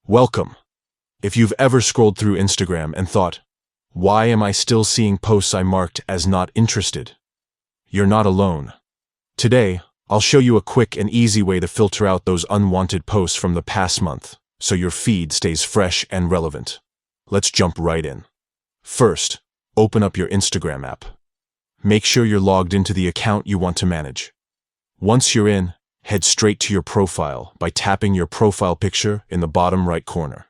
Welcome. If you've ever scrolled through Instagram and thought, why am I still seeing posts I marked as not interested? You're not alone. Today, I'll show you a quick and easy way to filter out those unwanted posts from the past month, so your feed stays fresh and relevant. Let's jump right in. First, open up your Instagram app. Make sure you're logged into the account you want to manage. Once you're in, head straight to your profile by tapping your profile picture in the bottom right corner.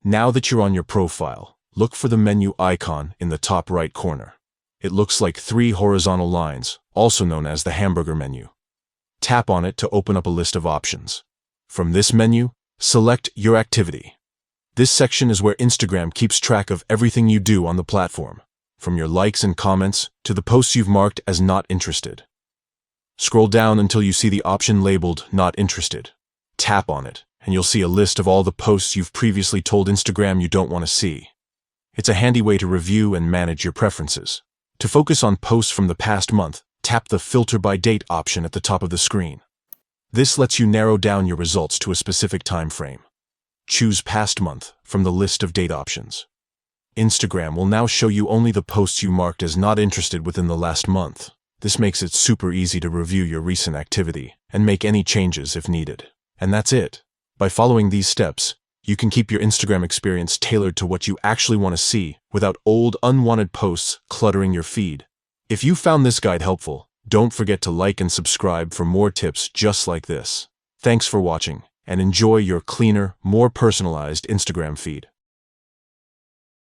Now that you're on your profile, look for the menu icon in the top right corner. It looks like 3 horizontal lines, also known as the hamburger menu. Tap on it to open up a list of options. From this menu, select Your Activity. This section is where Instagram keeps track of everything you do on the platform, from your likes and comments to the posts you've marked as not interested. Scroll down until you see the option labeled Not Interested. Tap on it, and you'll see a list of all the posts you've previously told Instagram you don't want to see. It's a handy way to review and manage your preferences. To focus on posts from the past month, tap the Filter by Date option at the top of the screen. This lets you narrow down your results to a specific time frame. Choose Past Month from the list of date options. Instagram will now show you only the posts you marked as not interested within the last month. This makes it super easy to review your recent activity and make any changes if needed. And that's it. By following these steps, you can keep your Instagram experience tailored to what you actually want to see without old, unwanted posts cluttering your feed. If you found this guide helpful, don't forget to like and subscribe for more tips just like this. Thanks for watching, and enjoy your cleaner, more personalized Instagram feed.